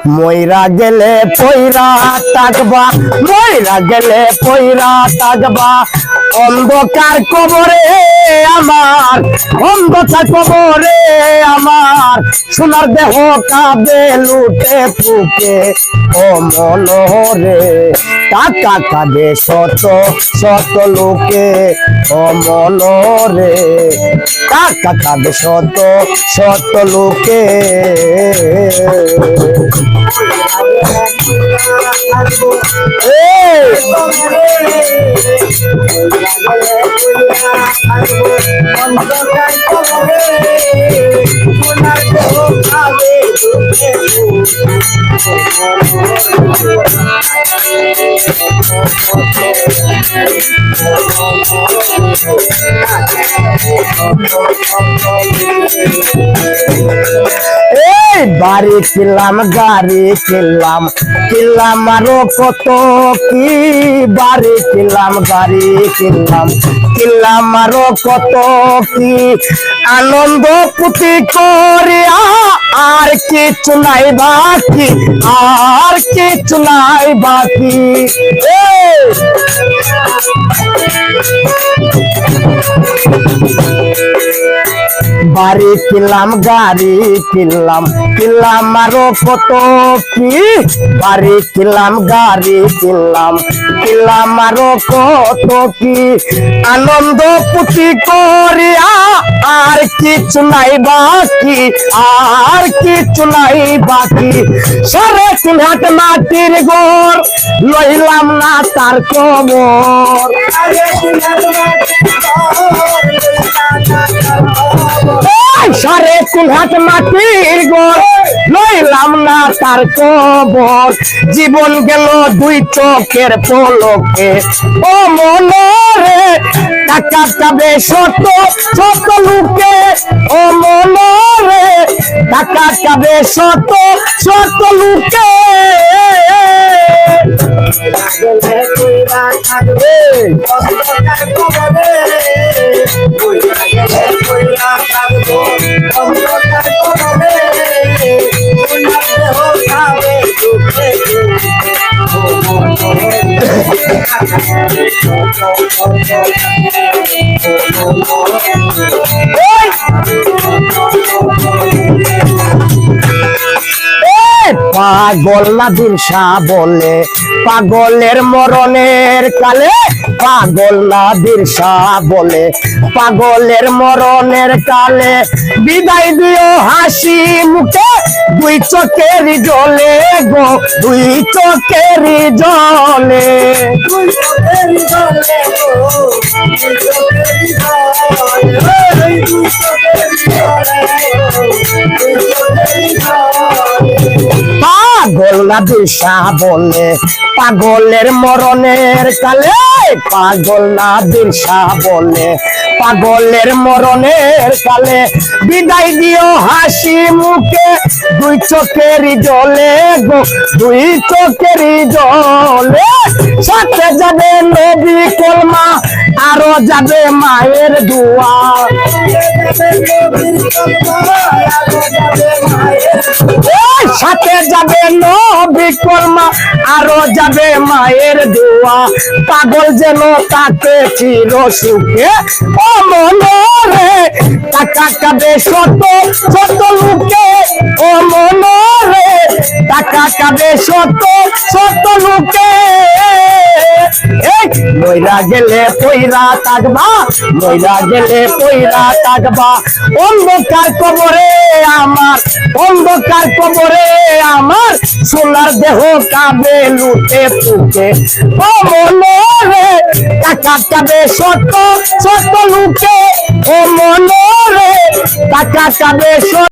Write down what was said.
মইরা গেলে পয়রা থাকবা, মইরা গেলে পয়রা থাকবা অন্ধকার কবরে আমার, অন্ধকার কবরে আমার। সোনার দেহ কাঁদে লুটে ফুকে ও মনোরে, টাকা কাঁদে শত শত লোকে ও মনোরে, টাকা কাঁদে শত শত লোকে। বাড়ি কিনলাম গাড়ি কিনলাম, কিনলাম আরো কত কি, বাড়ি কিনলাম গাড়ি কিনলাম, কিনলাম আরো কত কি। আনন্দ পুতি করিয়া আর কিছু নাই বাকি, আর কিছু নাই বাকি। বাড়ি কিনলাম গাড়ি কিনলাম, কিনলাম আরো কত কি, বাড়ি কিনলাম গাড়ি কিনলাম, কিনলাম আরো কত কি। আনন্দ পুতি করিয়া আর কিছু নাই বাকি, আর কিছু নাই বাকি। সাড়ে 3 হাত মাটির ঘর লইলাম না তার কবর, সাড়ে 3 হাত মাটির ঘর লইলাম না তার কবর। জীবন গেল 2 চোখের পলকে ও মনোরে, টাকা কাঁদে শত শত লোকে ও মনোরে, টাকা কাঁদে শত শত লোকে। পাগল নাদির শাহ বলে পাগলের মরণের কালে, পাগল নাদির শাহ বলে পাগলের মরণের কালে। বিদায় দিও হাসি মুখে 2 চোখের জলে গো, 2 চোখের জলে। পাগল নাদির শাহ বলে পাগলের মরণের কালে, পাগল নাদির শাহ বলে পাগলের মরণের কালে। বিদায় দিও হাসি মুখে 2 চোখের জলে গো, 2 চোখের জলে। সাথে যাবে নবী কলমা আরো যাবে মায়ের দোয়া, সাথে যাবে নবী কলমা আরো যাবে মায়ের দোয়া। পাগল যেন তাকে চির সুখে ও মনোরে, টাকা কাঁদে শত শত লোকে ও মনোরে, টাকা কাঁদে শত শত লোকে। মইরা গেলে পয়রা থাকবা, মইরা গেলে পয়রা থাকবা অন্ধকার কবরে আমার, অন্ধকার কবরে আমার। সোনার দেহ কাঁদে লুটে ফুকে ও মনোরে, টাকা কাঁদে শত শত লোকে ও মনোরে, টাকা কাঁদে শত।